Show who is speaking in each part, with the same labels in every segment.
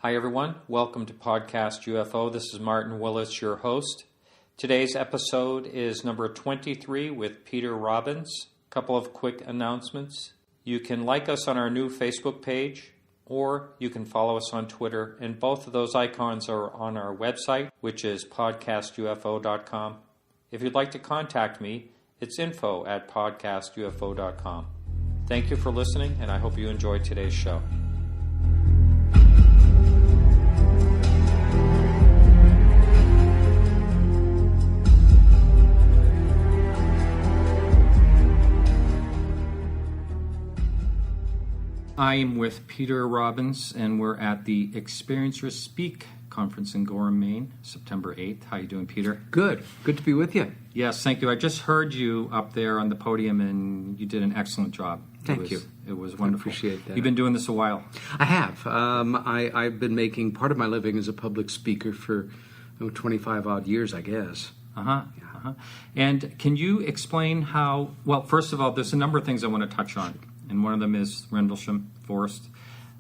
Speaker 1: Hi everyone, welcome to Podcast UFO. This is Martin Willis, your host. Today's episode is number 23 with Peter Robbins. A couple of quick announcements. You can like us on our new Facebook page, or you can follow us on Twitter, and both of those icons are on our website, which is podcastufo.com. If you'd like to contact me, it's info@podcastufo.com. Thank you for listening, and I hope you enjoyed today's show. I'm with Peter Robbins, and we're at the Experiencers Speak conference in Gorham, Maine, September 8th. How you doing, Peter?
Speaker 2: Good. Good to be with you.
Speaker 1: Yes, thank you. I just heard you up there on the podium, and you did an excellent job.
Speaker 2: Thank you.
Speaker 1: It was wonderful.
Speaker 2: I appreciate that.
Speaker 1: You've been doing this a while.
Speaker 2: I have. I've been making part of my living as a public speaker for 25-odd years, I guess.
Speaker 1: And can you explain how, well, first of all, there's a number of things I want to touch on, and one of them is Rendlesham Forest.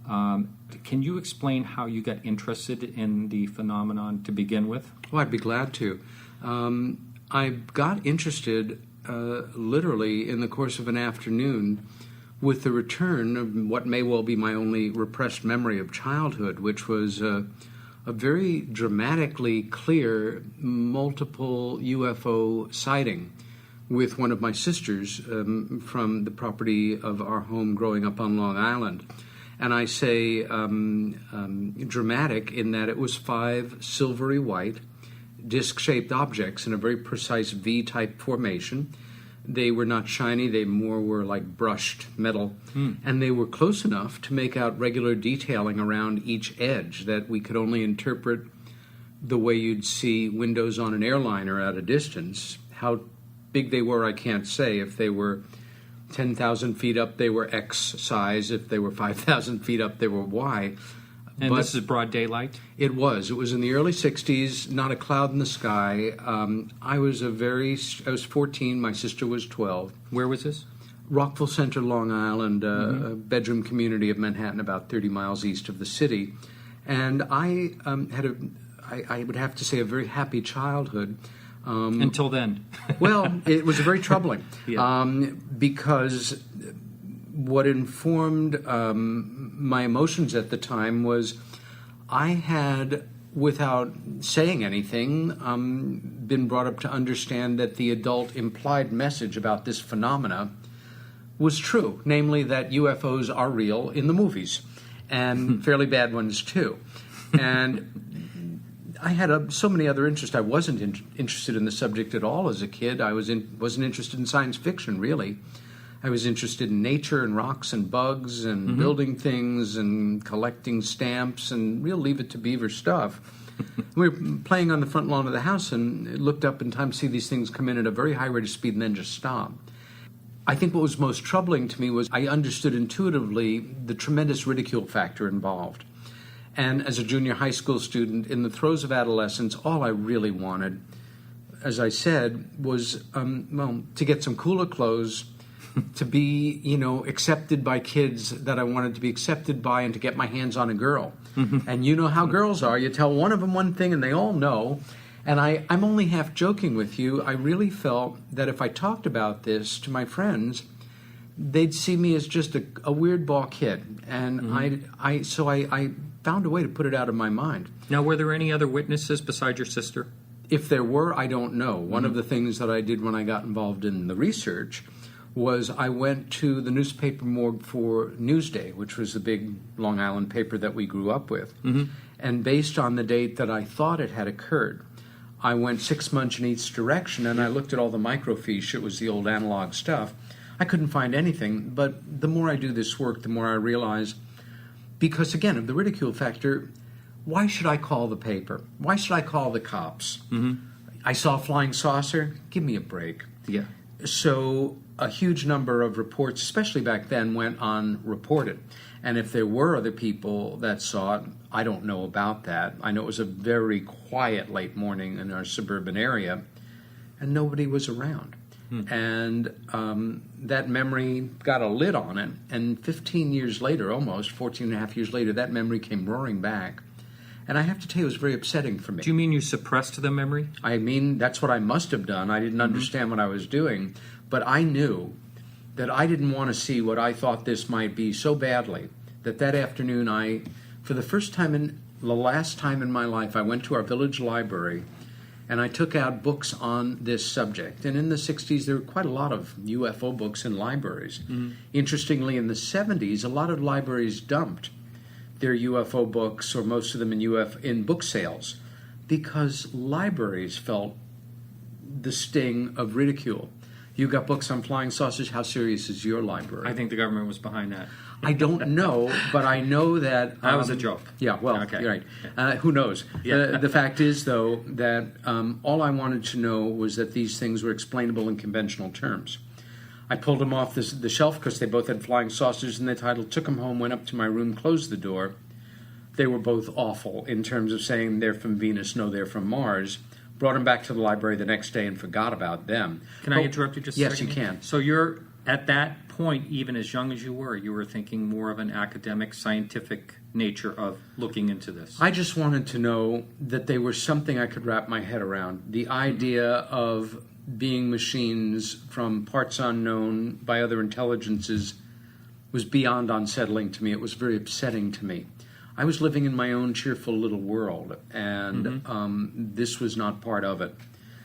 Speaker 1: Can you explain how you got interested in the phenomenon to begin with?
Speaker 2: Well, I'd be glad to. I got interested literally in the course of an afternoon with the return of what may well be my only repressed memory of childhood, which was a very dramatically clear multiple UFO sighting with one of my sisters from the property of our home growing up on Long Island. And I say dramatic in that it was 5 silvery white disc-shaped objects in a very precise V-type formation. They were not shiny, they more were like brushed metal, and they were close enough to make out regular detailing around each edge that we could only interpret the way you'd see windows on an airliner at a distance. How big they were, I can't say. If they were 10,000 feet up, they were X size. If they were 5,000 feet up, they were Y.
Speaker 1: And this is broad daylight?
Speaker 2: It was. It was in the early 60s, not a cloud in the sky. I was 14, my sister was 12.
Speaker 1: Where was this?
Speaker 2: Rockville Center, Long Island, a bedroom community of Manhattan about 30 miles east of the city. And I I would have to say, a very happy childhood.
Speaker 1: Until then.
Speaker 2: Well, it was very troubling because what informed my emotions at the time was I had, without saying anything, been brought up to understand that the adult implied message about this phenomena was true, namely that UFOs are real in the movies, and fairly bad ones too. And I had so many other interests. I wasn't interested in the subject at all as a kid. I wasn't interested in science fiction, really. I was interested in nature and rocks and bugs and building things and collecting stamps and real Leave It to Beaver stuff. We were playing on the front lawn of the house and looked up in time to see these things come in at a very high rate of speed and then just stop. I think what was most troubling to me was I understood intuitively the tremendous ridicule factor involved. And as a junior high school student, in the throes of adolescence, all I really wanted, as I said, was, to get some cooler clothes, to be, accepted by kids that I wanted to be accepted by, and to get my hands on a girl. And you know how girls are. You tell one of them one thing, and they all know. And I'm only half joking with you. I really felt that if I talked about this to my friends, they'd see me as just a weird ball kid. And I found a way to put it out of my mind.
Speaker 1: Now, were there any other witnesses besides your sister?
Speaker 2: If there were, I don't know. One of the things that I did when I got involved in the research was I went to the newspaper morgue for Newsday, which was the big Long Island paper that we grew up with. And based on the date that I thought it had occurred, I went 6 months in each direction, and I looked at all the microfiche. It was the old analog stuff. I couldn't find anything, but the more I do this work, the more I realize, because, again, of the ridicule factor, why should I call the paper? Why should I call the cops? I saw a flying saucer. Give me a break.
Speaker 1: Yeah.
Speaker 2: So a huge number of reports, especially back then, went unreported. And if there were other people that saw it, I don't know about that. I know it was a very quiet late morning in our suburban area, and nobody was around. And that memory got a lid on it, and 15 years later, almost 14 and a half years later, that memory came roaring back. And I have to tell you, it was very upsetting for me.
Speaker 1: Do you mean you suppressed the memory?
Speaker 2: I mean, that's what I must have done. I didn't understand what I was doing, but I knew that I didn't want to see what I thought this might be so badly that afternoon for the first time the last time in my life, I went to our village library and I took out books on this subject. And in the 60s, there were quite a lot of UFO books in libraries. Interestingly, in the 70s, a lot of libraries dumped their UFO books, or most of them in book sales, because libraries felt the sting of ridicule. You got books on flying saucers. How serious is your library?
Speaker 1: I think the government was behind that.
Speaker 2: I don't know, but I know that...
Speaker 1: That was a joke.
Speaker 2: Yeah, well,
Speaker 1: okay.
Speaker 2: You're right. Who knows?
Speaker 1: Yeah.
Speaker 2: The fact is, though, that all I wanted to know was that these things were explainable in conventional terms. I pulled them off the shelf because they both had flying saucers in the title, took them home, went up to my room, closed the door. They were both awful in terms of saying they're from Venus, no, they're from Mars. Brought them back to the library the next day and forgot about them.
Speaker 1: Can I interrupt you just a second?
Speaker 2: Yes, you can.
Speaker 1: So you're, at that point, even as young as you were thinking more of an academic, scientific nature of looking into this.
Speaker 2: I just wanted to know that they were something I could wrap my head around. The idea of being machines from parts unknown by other intelligences was beyond unsettling to me. It was very upsetting to me. I was living in my own cheerful little world, and this was not part of it.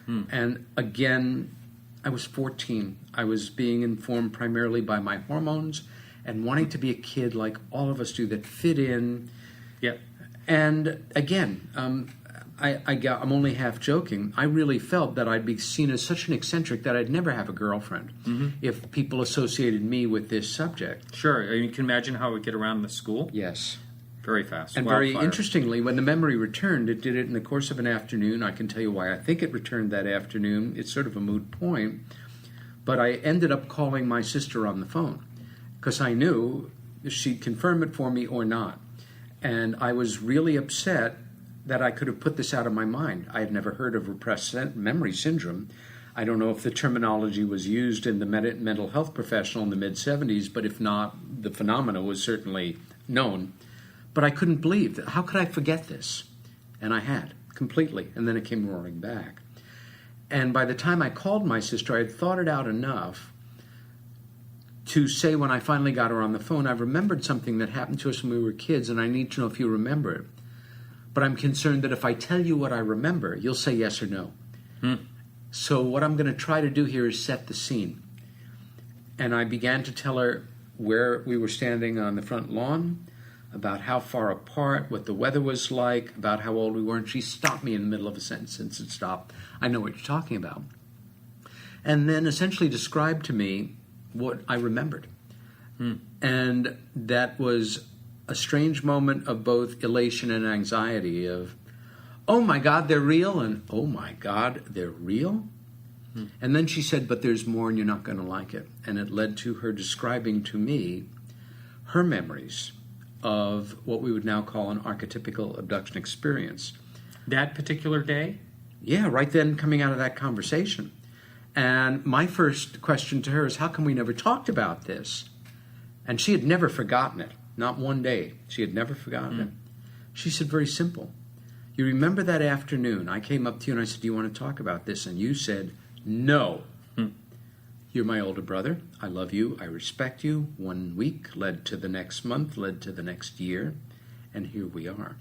Speaker 2: And again, I was 14. I was being informed primarily by my hormones and wanting to be a kid like all of us do that fit in.
Speaker 1: Yeah.
Speaker 2: And again, I'm only half joking. I really felt that I'd be seen as such an eccentric that I'd never have a girlfriend if people associated me with this subject.
Speaker 1: Sure. You can imagine how it would get around the school.
Speaker 2: Yes.
Speaker 1: Very fast.
Speaker 2: And
Speaker 1: Wildfire.
Speaker 2: very interestingly, when the memory returned, it did it in the course of an afternoon. I can tell you why I think it returned that afternoon. It's sort of a moot point. But I ended up calling my sister on the phone because I knew she'd confirm it for me or not. And I was really upset that I could have put this out of my mind. I had never heard of repressed memory syndrome. I don't know if the terminology was used in the mental health professional in the mid-'70s, but if not, the phenomena was certainly known. But I couldn't believe that. How could I forget this? And I had, completely. And then it came roaring back. And by the time I called my sister, I had thought it out enough to say when I finally got her on the phone, I remembered something that happened to us when we were kids, and I need to know if you remember it. But I'm concerned that if I tell you what I remember, you'll say yes or no. So what I'm going to try to do here is set the scene. And I began to tell her where we were standing on the front lawn, about how far apart, what the weather was like, about how old we were, and she stopped me in the middle of a sentence and said, "Stop, I know what you're talking about." And then essentially described to me what I remembered. And that was a strange moment of both elation and anxiety of, oh my God, they're real, and oh my God, they're real? And then she said, but there's more and you're not going to like it. And it led to her describing to me her memories of what we would now call an archetypical abduction experience.
Speaker 1: That particular day?
Speaker 2: Yeah, right then coming out of that conversation. And my first question to her is, how come we never talked about this? And she had never forgotten it. Not one day. She had never forgotten it. She said, very simple. You remember that afternoon I came up to you and I said, do you want to talk about this? And you said, no. You're my older brother. I love you. I respect you. 1 week led to the next month, led to the next year. And here we are.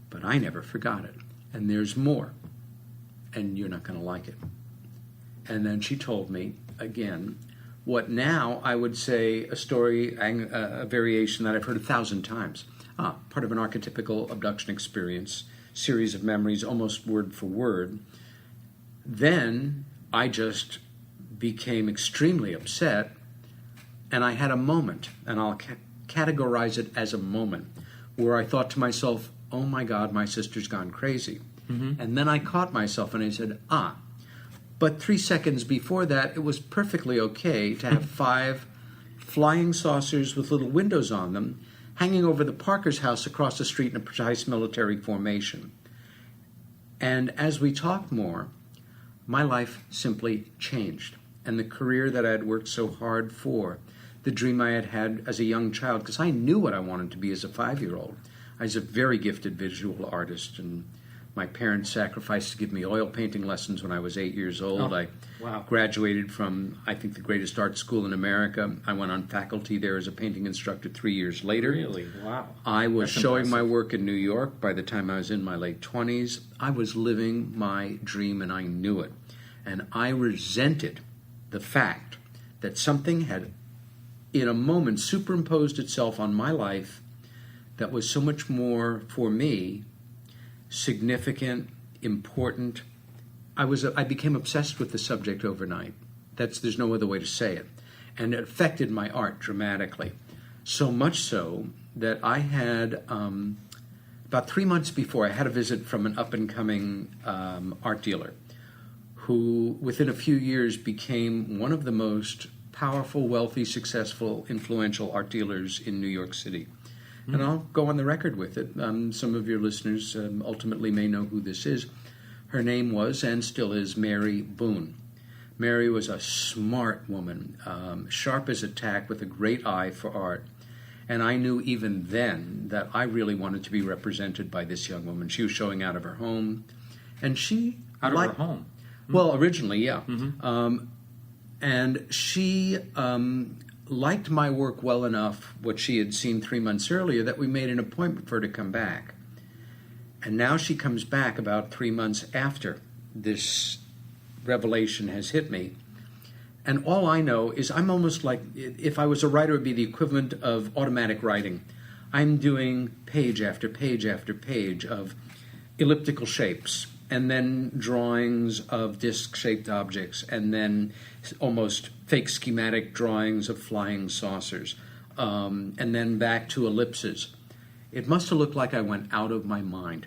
Speaker 2: But I never forgot it. And there's more. And you're not going to like it. And then she told me, again, what now I would say a story, a variation that I've heard 1,000 times. Part of an archetypical abduction experience, series of memories, almost word for word. Then I just became extremely upset, and I had a moment, and I'll categorize it as a moment, where I thought to myself, oh my God, my sister's gone crazy. And then I caught myself and I said, but 3 seconds before that, it was perfectly okay to have 5 flying saucers with little windows on them hanging over the Parker's house across the street in a precise military formation. And as we talked more, my life simply changed. And the career that I had worked so hard for, the dream I had had as a young child, because I knew what I wanted to be as a 5-year-old. I was a very gifted visual artist, and my parents sacrificed to give me oil painting lessons when I was 8 years old. I graduated from, I think, the greatest art school in America. I went on faculty there as a painting instructor 3 years later.
Speaker 1: Really? Wow.
Speaker 2: I was showing my work in New York by the time I was in my late 20s. I was living my dream, and I knew it. And I resented the fact that something had, in a moment, superimposed itself on my life that was so much more, for me, significant, important. I became obsessed with the subject overnight. There's no other way to say it. And it affected my art dramatically. So much so that I had, about 3 months before, I had a visit from an up-and-coming art dealer who, within a few years, became one of the most powerful, wealthy, successful, influential art dealers in New York City. And I'll go on the record with it. Some of your listeners ultimately may know who this is. Her name was, and still is, Mary Boone. Mary was a smart woman, sharp as a tack, with a great eye for art. And I knew even then that I really wanted to be represented by this young woman. She was showing out of her home. And she...
Speaker 1: Out of her home?
Speaker 2: Well, originally, yeah. And she... liked my work well enough, what she had seen 3 months earlier, that we made an appointment for her to come back. And now she comes back about 3 months after this revelation has hit me. And all I know is I'm almost like, if I was a writer, it would be the equivalent of automatic writing. I'm doing page after page after page of elliptical shapes, and then drawings of disc-shaped objects, and then almost fake schematic drawings of flying saucers, and then back to ellipses. It must have looked like I went out of my mind.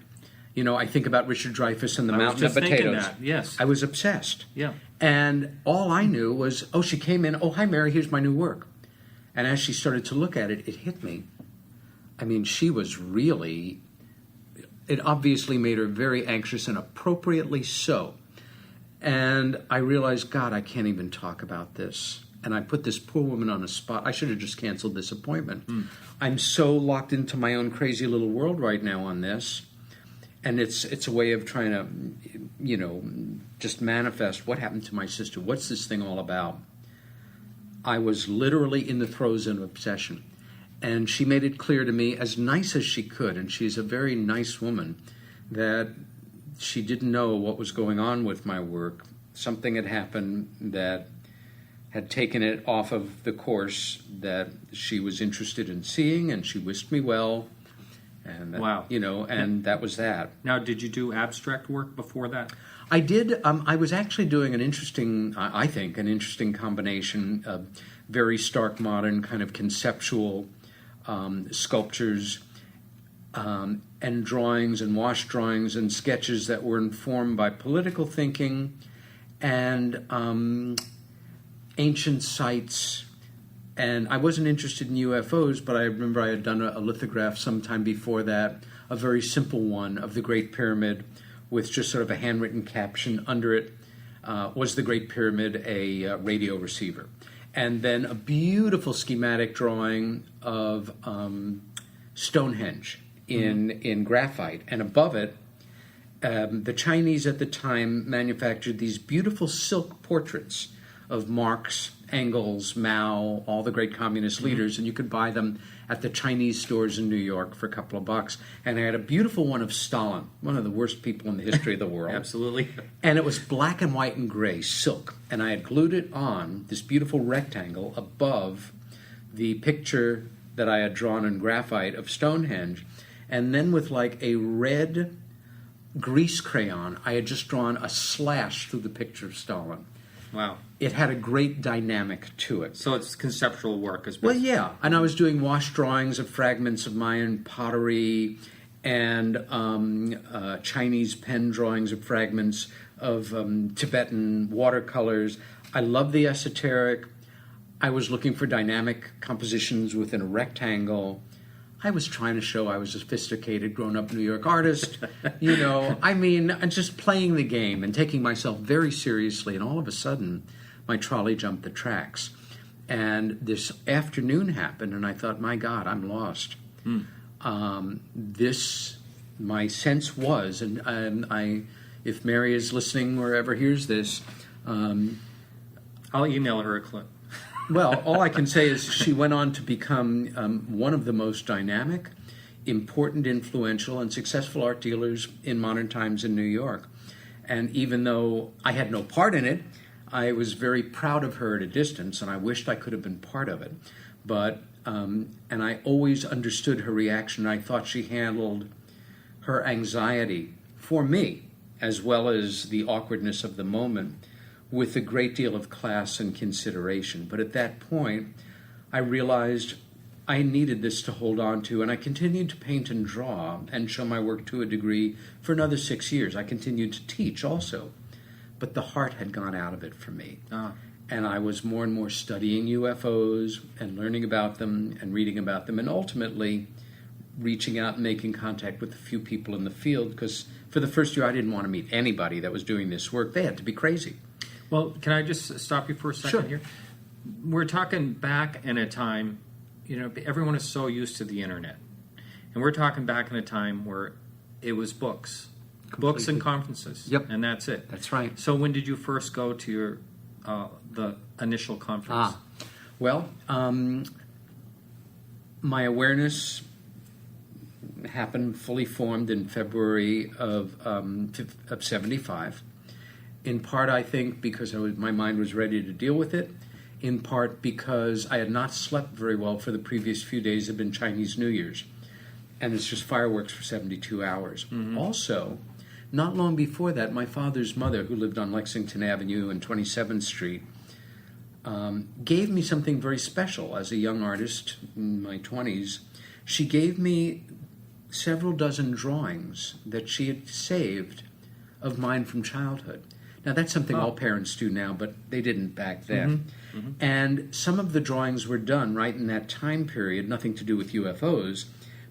Speaker 2: You know, I think about Richard Dreyfuss and the Mountain of Potatoes.
Speaker 1: That. Yes.
Speaker 2: I was obsessed.
Speaker 1: Yeah.
Speaker 2: And all I knew was, oh, she came in, oh, hi, Mary, here's my new work. And as she started to look at it, it hit me. I mean, she was really... It obviously made her very anxious, and appropriately so. And I realized, God, I can't even talk about this. And I put this poor woman on a spot. I should have just canceled this appointment. I'm so locked into my own crazy little world right now on this. And it's a way of trying to, you know, just manifest what happened to my sister. What's this thing all about? I was literally in the throes of obsession. And she made it clear to me, as nice as she could, and she's a very nice woman, that she didn't know what was going on with my work. Something had happened that had taken it off of the course that she was interested in seeing, and she wished me well. And that,
Speaker 1: wow.
Speaker 2: You know, and that was that.
Speaker 1: Now, did you do abstract work before that?
Speaker 2: I did. I was actually doing an interesting, I think, an interesting combination of very stark modern kind of conceptual sculptures and drawings and wash drawings and sketches that were informed by political thinking and ancient sites. And I wasn't interested in UFOs, but I remember I had done a lithograph sometime before that, a very simple one of the Great Pyramid with just sort of a handwritten caption under it. Was the Great Pyramid a radio receiver? And then a beautiful schematic drawing of Stonehenge in graphite. And above it, the Chinese at the time manufactured these beautiful silk portraits of Marx, Engels, Mao, all the great communist leaders, and you could buy them at the Chinese stores in New York for a couple of bucks. And I had a beautiful one of Stalin, one of the worst people in the history of the world.
Speaker 1: Absolutely.
Speaker 2: And it was black and white and gray, silk. And I had glued it on this beautiful rectangle above the picture that I had drawn in graphite of Stonehenge. And then with like a red grease crayon, I had just drawn a slash through the picture of Stalin.
Speaker 1: Wow.
Speaker 2: It had a great dynamic to it.
Speaker 1: So it's conceptual work as well.
Speaker 2: Well, yeah. And I was doing wash drawings of fragments of Mayan pottery and Chinese pen drawings of fragments of Tibetan watercolors. I love the esoteric. I was looking for dynamic compositions within a rectangle. I was trying to show I was a sophisticated, grown-up New York artist. You know, I mean, I'm just playing the game and taking myself very seriously. And all of a sudden, my trolley jumped the tracks. And this afternoon happened, and I thought, my God, I'm lost. This, my sense was, if Mary is listening or ever hears this,
Speaker 1: I'll email her a clip.
Speaker 2: well, all I can say is she went on to become one of the most dynamic, important, influential, and successful art dealers in modern times in New York. And even though I had no part in it, I was very proud of her at a distance, and I wished I could have been part of it. But and I always understood her reaction. I thought she handled her anxiety for me, as well as the awkwardness of the moment, with a great deal of class and consideration. But at that point, I realized I needed this to hold on to, and I continued to paint and draw and show my work to a degree for another 6 years. I continued to teach also, but the heart had gone out of it for me. And I was more and more studying UFOs and learning about them and reading about them, and ultimately reaching out and making contact with a few people in the field, because for the first year I didn't want to meet anybody that was doing this work. They had to be crazy.
Speaker 1: Well, can I just stop you for a second
Speaker 2: Sure.
Speaker 1: here? We're talking back in a time, everyone is so used to the internet. And we're talking back in a time where it was books. Books and conferences.
Speaker 2: Yep.
Speaker 1: And that's it.
Speaker 2: That's right.
Speaker 1: So when did you first go to your the initial conference?
Speaker 2: Well, my awareness happened fully formed in February of 75. In part, I think, because my mind was ready to deal with it. In part, because I had not slept very well for the previous few days. It had been Chinese New Year's. And it's just fireworks for 72 hours. Mm-hmm. Also, not long before that, my father's mother, who lived on Lexington Avenue and 27th Street, gave me something very special as a young artist in my 20s. She gave me several dozen drawings that she had saved of mine from childhood. Now, that's something all parents do now, but they didn't back then. Mm-hmm. Mm-hmm. And some of the drawings were done right in that time period, nothing to do with UFOs,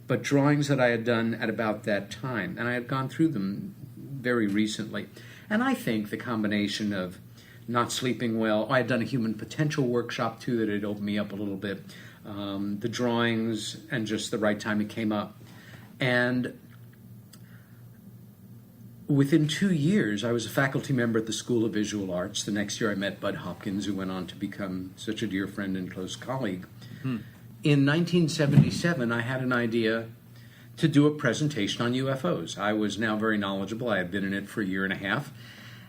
Speaker 2: but drawings that I had done at about that time. And I had gone through them very recently. And I think the combination of not sleeping well, I had done a human potential workshop too that had opened me up a little bit, the drawings, and just the right time it came up. And within 2 years, I was a faculty member at the School of Visual Arts. The next year I met Bud Hopkins, who went on to become such a dear friend and close colleague. Hmm. In 1977, I had an idea to do a presentation on UFOs. I was now very knowledgeable. I had been in it for a year and a half.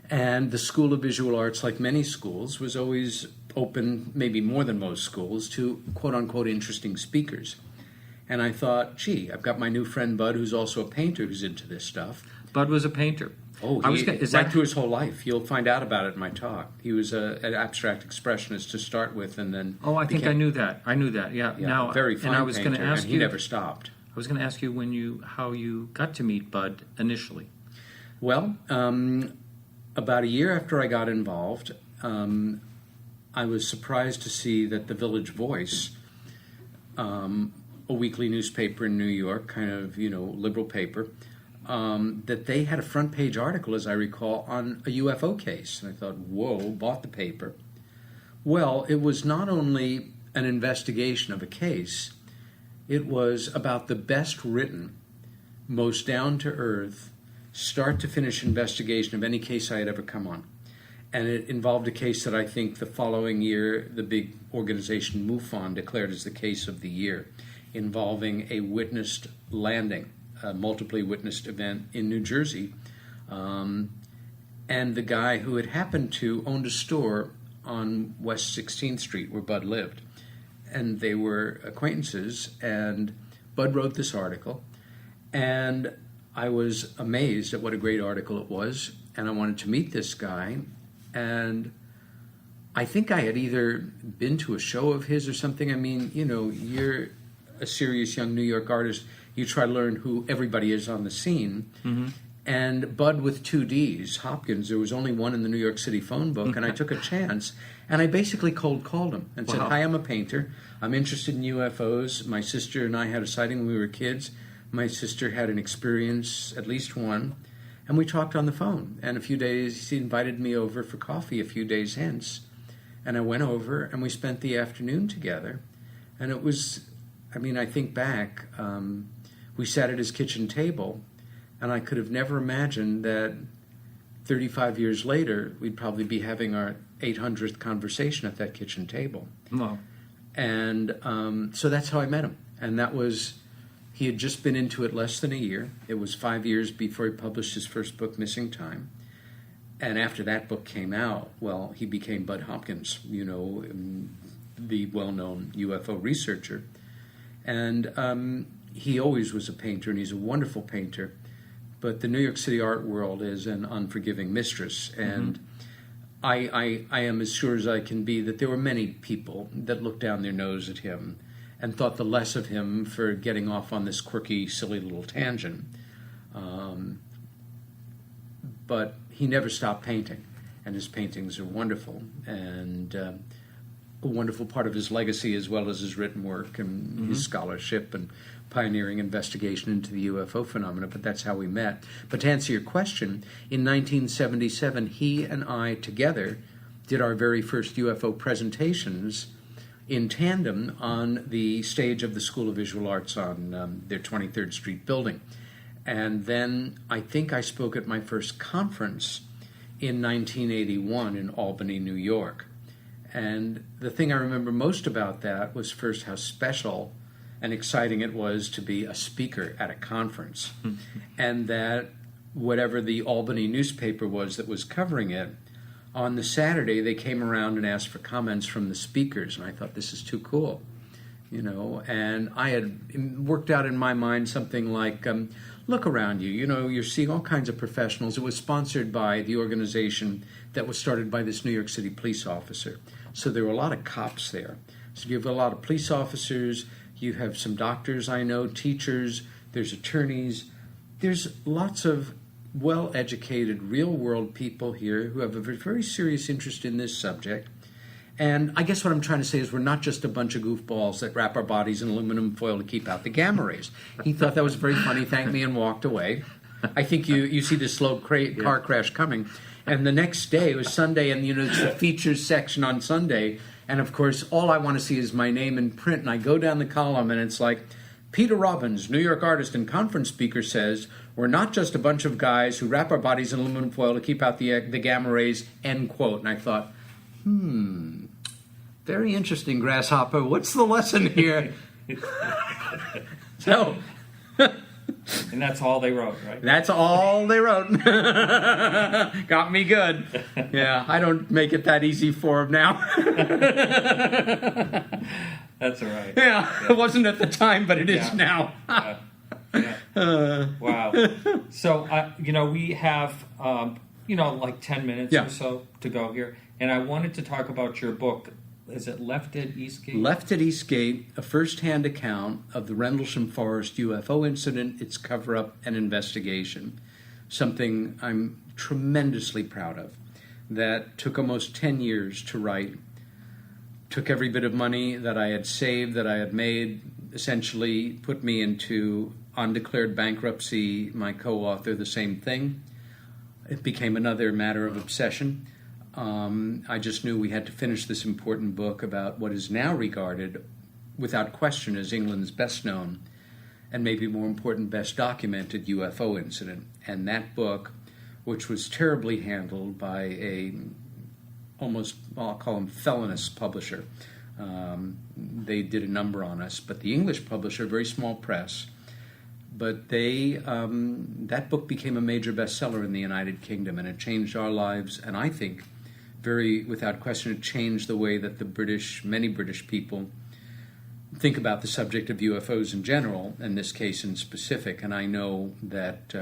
Speaker 2: And the School of Visual Arts, like many schools, was always open, maybe more than most schools, to quote-unquote interesting speakers. And I thought, gee, I've got my new friend Bud, who's also a painter who's into this stuff.
Speaker 1: Bud was a painter.
Speaker 2: Oh, right through his whole life. You'll find out about it in my talk. He was an abstract expressionist to start with, and then...
Speaker 1: Oh, I think I knew that. Yeah. Now,
Speaker 2: very fine
Speaker 1: and I was
Speaker 2: painter,
Speaker 1: going to ask
Speaker 2: and
Speaker 1: you,
Speaker 2: he never stopped.
Speaker 1: I was going to ask you how you got to meet Bud initially.
Speaker 2: Well, about a year after I got involved, I was surprised to see that the Village Voice, a weekly newspaper in New York, kind of, liberal paper, that they had a front page article, as I recall, on a UFO case. And I thought, whoa, bought the paper. Well, it was not only an investigation of a case, it was about the best written, most down-to-earth, start-to-finish investigation of any case I had ever come on. And it involved a case that I think the following year the big organization MUFON declared as the case of the year, involving a witnessed landing, a multiply witnessed event in New Jersey. And the guy who had happened to owned a store on West 16th Street where Bud lived. And they were acquaintances, and Bud wrote this article. And I was amazed at what a great article it was, and I wanted to meet this guy. And I think I had either been to a show of his or something. I mean, you're a serious young New York artist. You try to learn who everybody is on the scene. Mm-hmm. And Bud with 2 Ds, Hopkins, there was only one in the New York City phone book, and I took a chance. And I basically cold called him and said, hi, I'm a painter. I'm interested in UFOs. My sister and I had a sighting when we were kids. My sister had an experience, at least one, and we talked on the phone. And a few days, he invited me over for coffee a few days hence. And I went over, and we spent the afternoon together. And it was, I think back, we sat at his kitchen table, and I could have never imagined that 35 years later, we'd probably be having our 800th conversation at that kitchen table.
Speaker 1: Wow.
Speaker 2: And so that's how I met him. And that was, he had just been into it less than a year. It was 5 years before he published his first book, Missing Time. And after that book came out, well, he became Bud Hopkins, the well-known UFO researcher. And he always was a painter, and he's a wonderful painter. But the New York City art world is an unforgiving mistress. And I am as sure as I can be that there were many people that looked down their nose at him and thought the less of him for getting off on this quirky, silly little tangent. But he never stopped painting, and his paintings are wonderful, and a wonderful part of his legacy, as well as his written work and his scholarship and pioneering investigation into the UFO phenomena. But that's how we met. But to answer your question, in 1977, he and I together did our very first UFO presentations in tandem on the stage of the School of Visual Arts on their 23rd Street building. And then I think I spoke at my first conference in 1981 in Albany, New York. And the thing I remember most about that was first how special and exciting it was to be a speaker at a conference. And that whatever the Albany newspaper was that was covering it, on the Saturday they came around and asked for comments from the speakers. And I thought, this is too cool. And I had worked out in my mind something like, look around you, you're seeing all kinds of professionals. It was sponsored by the organization that was started by this New York City police officer. So there were a lot of cops there. So you have a lot of police officers, you have some doctors I know, teachers, there's attorneys. There's lots of well-educated, real-world people here who have a very serious interest in this subject. And I guess what I'm trying to say is we're not just a bunch of goofballs that wrap our bodies in aluminum foil to keep out the gamma rays. He thought that was very funny, thanked me, and walked away. I think you see this slow car crash coming. And the next day, it was Sunday, and it's the features section on Sunday. And of course, all I want to see is my name in print. And I go down the column, and it's like, Peter Robbins, New York artist and conference speaker, says, we're not just a bunch of guys who wrap our bodies in aluminum foil to keep out the gamma rays, end quote. And I thought, very interesting, Grasshopper. What's the lesson here? So,
Speaker 1: and that's all they wrote, right?
Speaker 2: That's all they wrote. Got me good. Yeah, I don't make it that easy for them now.
Speaker 1: That's all right.
Speaker 2: Yeah, it wasn't at the time, but it is now.
Speaker 1: Wow. So, we have, like 10 minutes or so to go here. And I wanted to talk about your book. Is it Left at Eastgate?
Speaker 2: Left at Eastgate, a first-hand account of the Rendlesham Forest UFO incident, its cover-up and investigation. Something I'm tremendously proud of. That took almost 10 years to write. Took every bit of money that I had saved, that I had made, essentially put me into undeclared bankruptcy. My co-author, the same thing. It became another matter of obsession. I just knew we had to finish this important book about what is now regarded, without question, as England's best known and maybe more important, best documented UFO incident. And that book, which was terribly handled by a almost, I'll call him felonious publisher. They did a number on us, but the English publisher, very small press, but that book became a major bestseller in the United Kingdom, and it changed our lives, and I think without question, it changed the way that many British people think about the subject of UFOs in general, in this case in specific. And I know that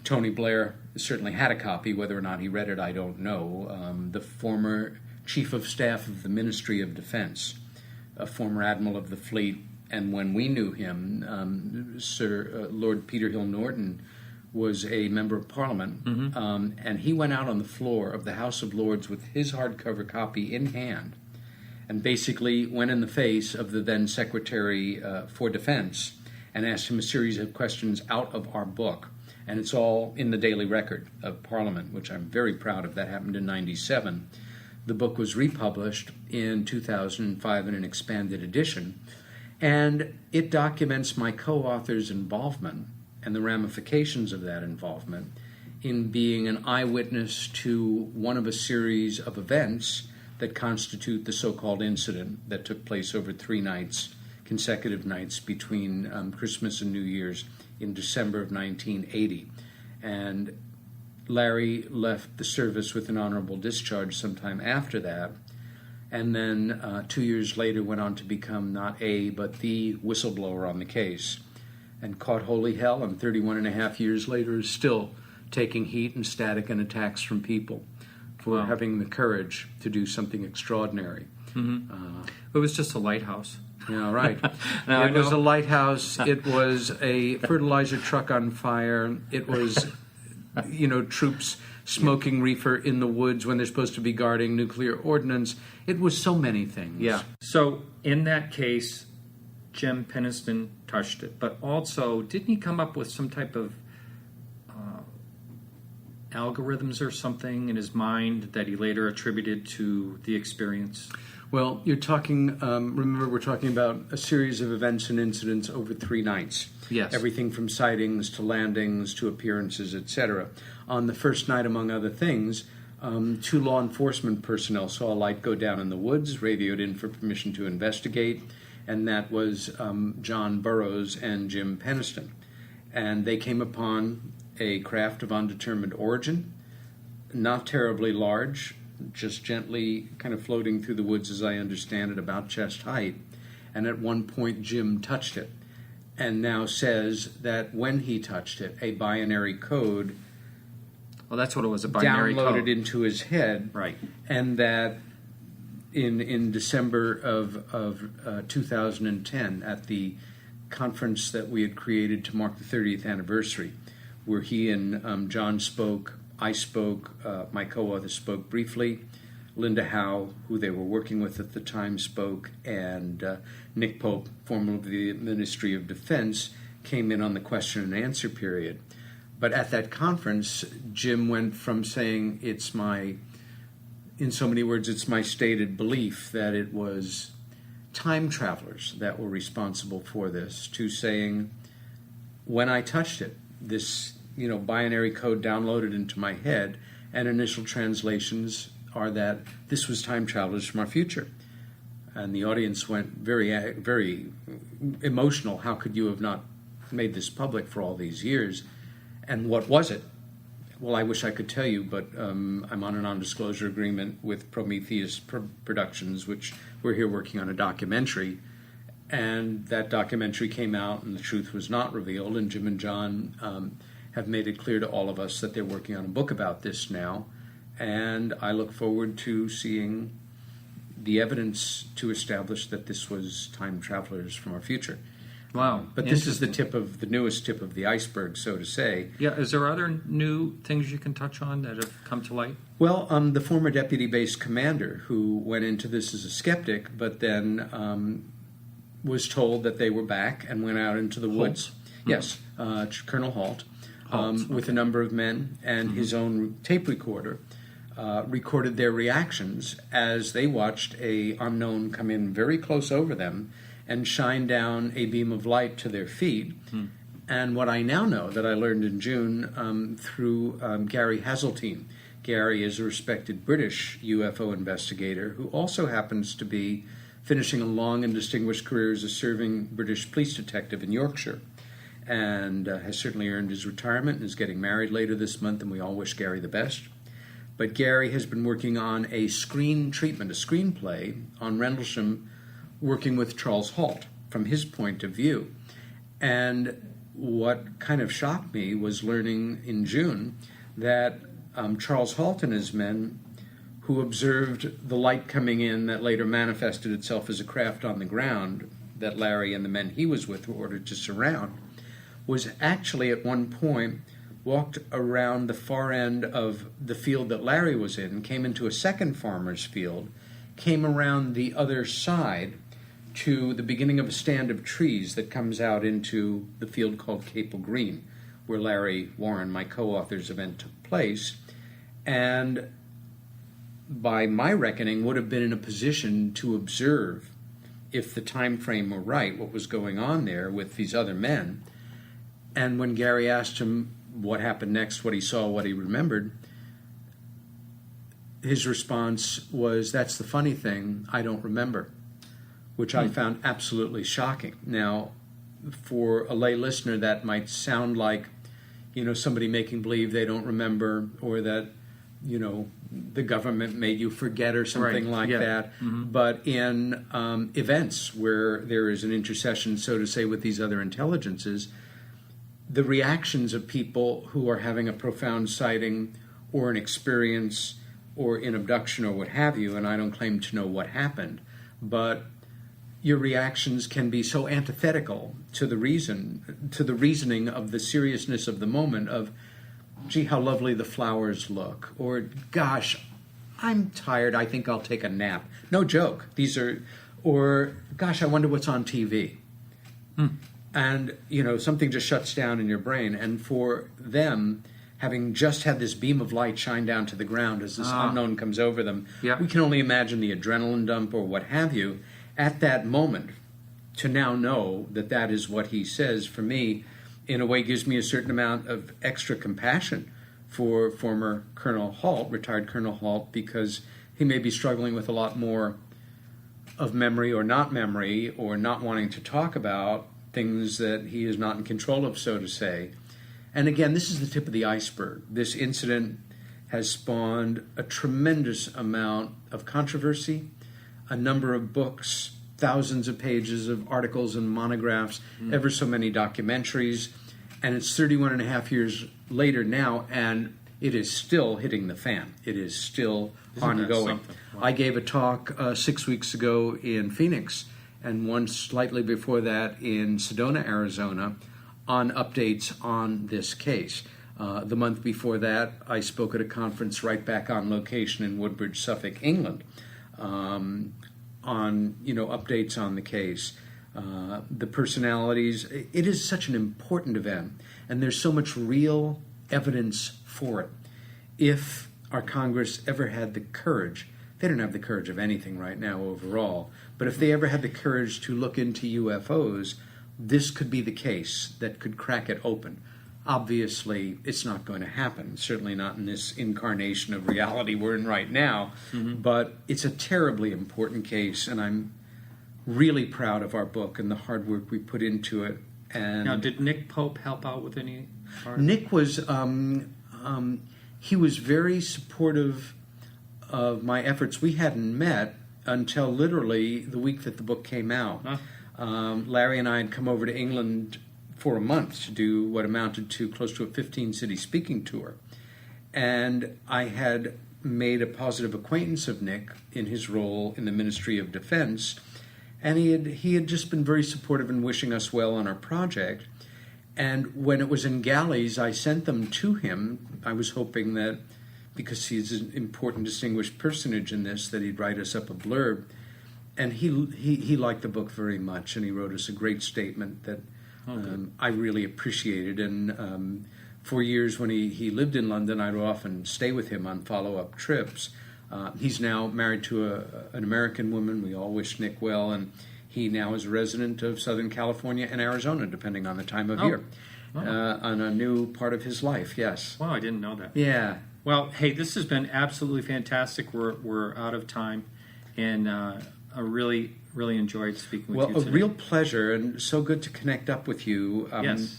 Speaker 2: Tony Blair certainly had a copy. Whether or not he read it, I don't know. The former Chief of Staff of the Ministry of Defense, a former Admiral of the Fleet, and when we knew him, Sir Lord Peter Hill Norton was a member of Parliament, and he went out on the floor of the House of Lords with his hardcover copy in hand and basically went in the face of the then Secretary for Defense and asked him a series of questions out of our book. And it's all in the Daily Record of Parliament, which I'm very proud of. That happened in 1997. The book was republished in 2005 in an expanded edition. And it documents my co-author's involvement and the ramifications of that involvement in being an eyewitness to one of a series of events that constitute the so-called incident that took place over 3 nights, consecutive nights between Christmas and New Year's in December of 1980. And Larry left the service with an honorable discharge sometime after that, and then 2 years later went on to become not a, but the whistleblower on the case, and caught holy hell, and 31 and a half years later is still taking heat and static and attacks from people for having the courage to do something extraordinary.
Speaker 1: It was just a lighthouse.
Speaker 2: Yeah, right. It was a lighthouse. It was a fertilizer truck on fire. It was, troops smoking reefer in the woods when they're supposed to be guarding nuclear ordnance. It was so many things.
Speaker 1: Yeah. So in that case, Jim Penniston touched it. But also, didn't he come up with some type of algorithms or something in his mind that he later attributed to the experience?
Speaker 2: Well, you're talking, remember, we're talking about a series of events and incidents over 3 nights.
Speaker 1: Yes.
Speaker 2: Everything from sightings to landings to appearances, etc. On the first night, among other things, 2 law enforcement personnel saw a light go down in the woods, radioed in for permission to investigate, and that was John Burroughs and Jim Penniston. And they came upon a craft of undetermined origin, not terribly large, just gently kind of floating through the woods, as I understand it, about chest height. And at one point, Jim touched it, and now says that when he touched it, a binary code
Speaker 1: that's what it was, a binary
Speaker 2: downloaded
Speaker 1: code
Speaker 2: into his head.
Speaker 1: Right.
Speaker 2: And that in December of 2010, at the conference that we had created to mark the 30th anniversary, where he and John spoke, I spoke, my co-author spoke briefly, Linda Howe, who they were working with at the time, spoke, and Nick Pope, former of the Ministry of Defense, came in on the question and answer period. But at that conference, Jim went from saying, in so many words, it's my stated belief that it was time travelers that were responsible for this, to saying, when I touched it, this binary code downloaded into my head, and initial translations are that this was time travelers from our future. And the audience went very, very emotional. How could you have not made this public for all these years? And what was it? Well, I wish I could tell you, but I'm on a non-disclosure agreement with Prometheus Productions, which we're here working on a documentary. And that documentary came out, and the truth was not revealed. And Jim and John have made it clear to all of us that they're working on a book about this now. And I look forward to seeing the evidence to establish that this was time travelers from our future.
Speaker 1: Wow.
Speaker 2: But this is the newest tip of the iceberg, so to say.
Speaker 1: Yeah, is there other new things you can touch on that have come to light?
Speaker 2: Well, the former deputy base commander who went into this as a skeptic, but then was told that they were back and went out into the woods.
Speaker 1: Mm-hmm.
Speaker 2: Yes, Colonel Halt, with a number of men and his own tape recorder, recorded their reactions as they watched a unknown come in very close over them and shine down a beam of light to their feet. And what I now know, that I learned in June through Gary Hazeltine. Gary is a respected British UFO investigator who also happens to be finishing a long and distinguished career as a serving British police detective in Yorkshire, and has certainly earned his retirement and is getting married later this month, and we all wish Gary the best. But Gary has been working on a screenplay on Rendlesham, working with Charles Halt from his point of view. And what kind of shocked me was learning in June that Charles Halt and his men, who observed the light coming in that later manifested itself as a craft on the ground that Larry and the men he was with were ordered to surround, was actually at one point walked around the far end of the field that Larry was in, came into a second farmer's field, came around the other side to the beginning of a stand of trees that comes out into the field called Capel Green, where Larry Warren, my co-author's event, took place, and by my reckoning would have been in a position to observe if the time frame were right, what was going on there with these other men. And when Gary asked him what happened next, what he saw, what he remembered, his response was, "That's the funny thing, I don't remember," which I found absolutely shocking. Now, for a lay listener, that might sound like, somebody making believe they don't remember, or that, the government made you forget or something like that. Mm-hmm. But in events where there is an intercession, so to say, with these other intelligences, the reactions of people who are having a profound sighting or an experience or an abduction or what have you, and I don't claim to know what happened, but your reactions can be so antithetical to the reasoning of the seriousness of the moment of, gee, how lovely the flowers look, or gosh, I'm tired, I think I'll take a nap. No joke. Or gosh, I wonder what's on TV. And, something just shuts down in your brain. And for them, having just had this beam of light shine down to the ground as this unknown comes over them, we can only imagine the adrenaline dump or what have you at that moment. To now know that that is what he says, for me, in a way gives me a certain amount of extra compassion for former Colonel Halt, retired Colonel Halt, because he may be struggling with a lot more of memory or not wanting to talk about things that he is not in control of, so to say. And again, this is the tip of the iceberg. This incident has spawned a tremendous amount of controversy, a number of books, thousands of pages of articles and monographs, ever so many documentaries, and it's 31 and a half years later now, and it is still hitting the fan. It is still ongoing. Wow. I gave a talk 6 weeks ago in Phoenix, and one slightly before that in Sedona, Arizona, on updates on this case. The month before that, I spoke at a conference right back on location in Woodbridge, Suffolk, England, on updates on the case, the personalities. It is such an important event, and there's so much real evidence for it. If our Congress ever had the courage, they don't have the courage of anything right now overall, but if they ever had the courage to look into UFOs, this could be the case that could crack it open. Obviously, it's not going to happen, certainly not in this incarnation of reality we're in right now, but it's a terribly important case, and I'm really proud of our book and the hard work we put into it. And
Speaker 1: now, did Nick Pope help out with any part?
Speaker 2: Nick was, he was very supportive of my efforts. We hadn't met until literally the week that the book came out. Larry and I had come over to England for a month to do what amounted to close to a 15-city speaking tour. And I had made a positive acquaintance of Nick in his role in the Ministry of Defense, and he had just been very supportive in wishing us well on our project. And when it was in galleys, I sent them to him. I was hoping that, because he's an important, distinguished personage in this, that he'd write us up a blurb. And he liked the book very much, and he wrote us a great statement that I really appreciated. And for years when he lived in London, I'd often stay with him on follow-up trips. He's now married to an American woman. We all wish Nick well, and he now is a resident of Southern California and Arizona, depending on the time of year, on a new part of his life, yes.
Speaker 1: Wow, I didn't know that.
Speaker 2: Yeah.
Speaker 1: Well, hey, this has been absolutely fantastic. We're out of time, and I really enjoyed speaking with you today.
Speaker 2: Well, a real pleasure, and so good to connect up with you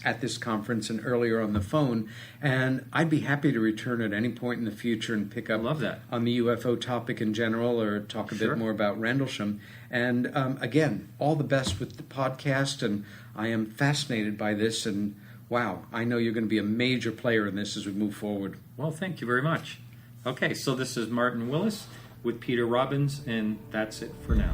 Speaker 2: at this conference and earlier on the phone. And I'd be happy to return at any point in the future and pick up on the UFO topic in general, or talk a bit more about Rendlesham. And again, all the best with the podcast, and I am fascinated by this, and wow, I know you're going to be a major player in this as we move forward.
Speaker 1: Well, thank you very much. Okay, so this is Martin Willis with Peter Robbins, and that's it for now.